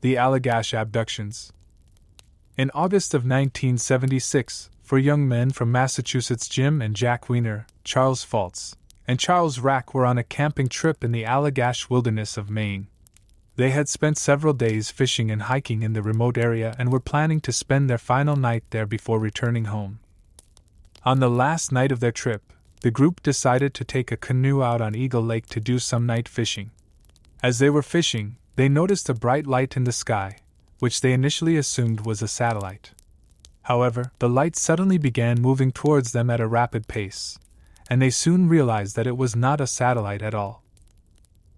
The Allagash Abductions. In August of 1976, four young men from Massachusetts, Jim and Jack Weiner, Charles Fultz, and Charles Rack, were on a camping trip in the Allagash wilderness of Maine. They had spent several days fishing and hiking in the remote area and were planning to spend their final night there before returning home. On the last night of their trip, the group decided to take a canoe out on Eagle Lake to do some night fishing. As they were fishing, they noticed a bright light in the sky, which they initially assumed was a satellite. However, the light suddenly began moving towards them at a rapid pace, and they soon realized that it was not a satellite at all.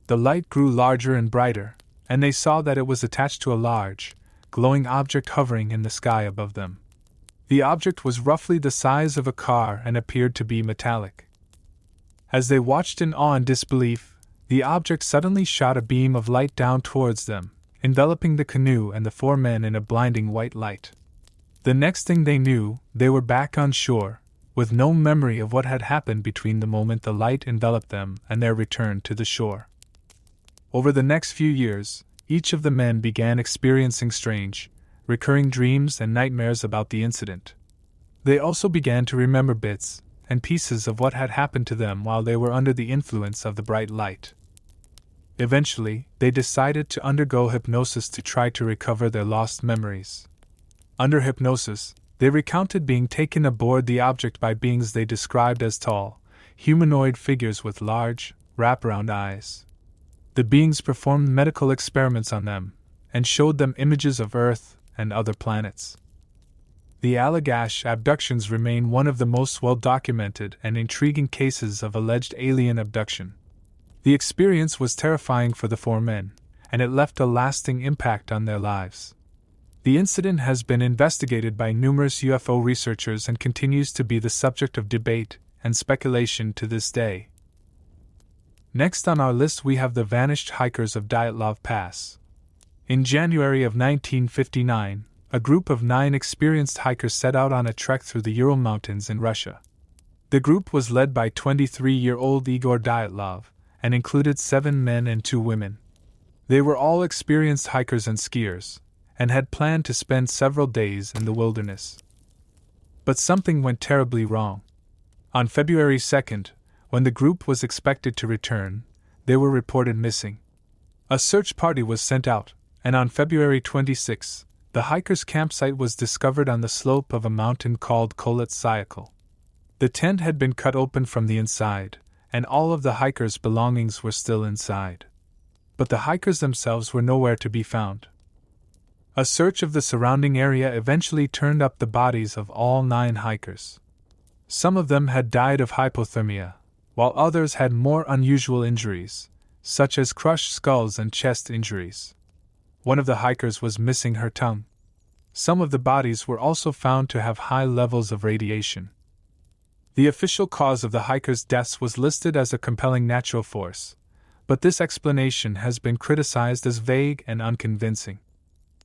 The light grew larger and brighter, and they saw that it was attached to a large, glowing object hovering in the sky above them. The object was roughly the size of a car and appeared to be metallic. As they watched in awe and disbelief, the object suddenly shot a beam of light down towards them, enveloping the canoe and the four men in a blinding white light. The next thing they knew, they were back on shore, with no memory of what had happened between the moment the light enveloped them and their return to the shore. Over the next few years, each of the men began experiencing strange, recurring dreams and nightmares about the incident. They also began to remember bits and pieces of what had happened to them while they were under the influence of the bright light. Eventually, they decided to undergo hypnosis to try to recover their lost memories. Under hypnosis, they recounted being taken aboard the object by beings they described as tall, humanoid figures with large, wraparound eyes. The beings performed medical experiments on them, and showed them images of Earth and other planets. The Allagash abductions remain one of the most well-documented and intriguing cases of alleged alien abduction. The experience was terrifying for the four men, and it left a lasting impact on their lives. The incident has been investigated by numerous UFO researchers and continues to be the subject of debate and speculation to this day. Next on our list we have the vanished hikers of Dyatlov Pass. In January of 1959, a group of 9 experienced hikers set out on a trek through the Ural Mountains in Russia. The group was led by 23-year-old Igor Dyatlov, and included 7 men and 2 women. They were all experienced hikers and skiers, and had planned to spend several days in the wilderness. But something went terribly wrong. On February 2nd, when the group was expected to return, they were reported missing. A search party was sent out, and on February 26, the hikers' campsite was discovered on the slope of a mountain called Kholat Syakhl. The tent had been cut open from the inside, and all of the hikers' belongings were still inside. But the hikers themselves were nowhere to be found. A search of the surrounding area eventually turned up the bodies of all 9 hikers. Some of them had died of hypothermia, while others had more unusual injuries, such as crushed skulls and chest injuries. One of the hikers was missing her tongue. Some of the bodies were also found to have high levels of radiation. The official cause of the hikers' deaths was listed as a compelling natural force, but this explanation has been criticized as vague and unconvincing.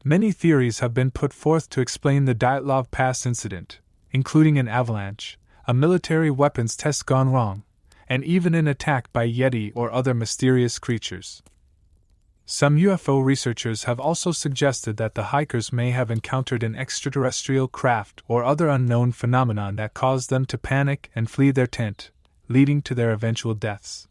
Many theories have been put forth to explain the Dyatlov Pass incident, including an avalanche, a military weapons test gone wrong, and even an attack by Yeti or other mysterious creatures. Some UFO researchers have also suggested that the hikers may have encountered an extraterrestrial craft or other unknown phenomenon that caused them to panic and flee their tent, leading to their eventual deaths.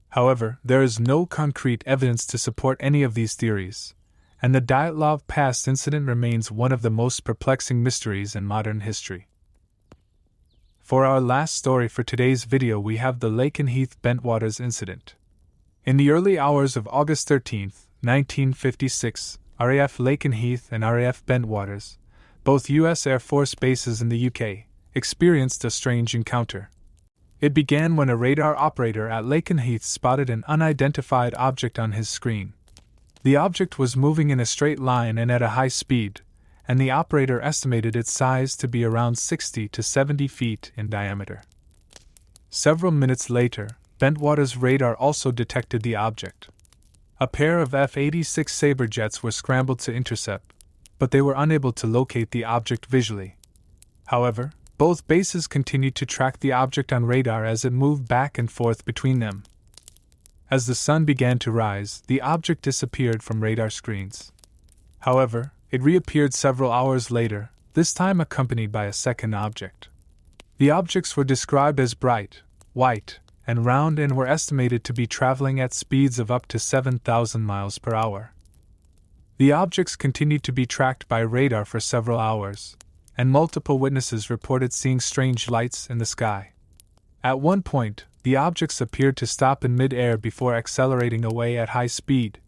However, there is no concrete evidence to support any of these theories, and the Dyatlov Pass incident remains one of the most perplexing mysteries in modern history. For our last story for today's video we have the Lakenheath-Bentwaters Incident. In the early hours of August 13, 1956, RAF Lakenheath and RAF Bentwaters, both U.S. Air Force bases in the UK, experienced a strange encounter. It began when a radar operator at Lakenheath spotted an unidentified object on his screen. The object was moving in a straight line and at a high speed, and the operator estimated its size to be around 60 to 70 feet in diameter. Several minutes later, Bentwaters' radar also detected the object. A pair of F-86 Sabre jets were scrambled to intercept, but they were unable to locate the object visually. However, both bases continued to track the object on radar as it moved back and forth between them. As the sun began to rise, the object disappeared from radar screens. However, it reappeared several hours later, this time accompanied by a second object. The objects were described as bright, white, and round and were estimated to be traveling at speeds of up to 7,000 miles per hour. The objects continued to be tracked by radar for several hours, and multiple witnesses reported seeing strange lights in the sky. At one point, the objects appeared to stop in mid-air before accelerating away at high speed.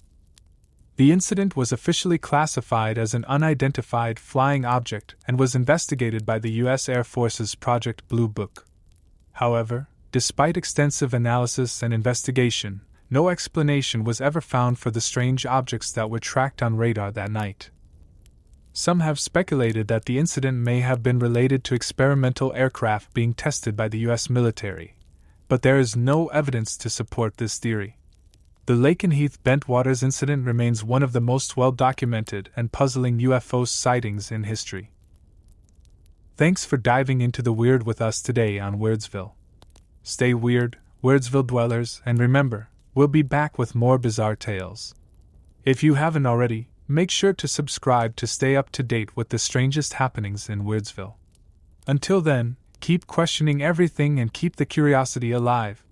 The incident was officially classified as an unidentified flying object and was investigated by the U.S. Air Force's Project Blue Book. However, despite extensive analysis and investigation, no explanation was ever found for the strange objects that were tracked on radar that night. Some have speculated that the incident may have been related to experimental aircraft being tested by the U.S. military, but there is no evidence to support this theory. The Lakenheath-Bentwaters Incident remains one of the most well-documented and puzzling UFO sightings in history. Thanks for diving into the weird with us today on Weirdsville. Stay weird, Weirdsville dwellers, and remember, we'll be back with more bizarre tales. If you haven't already, make sure to subscribe to stay up to date with the strangest happenings in Weirdsville. Until then, keep questioning everything and keep the curiosity alive.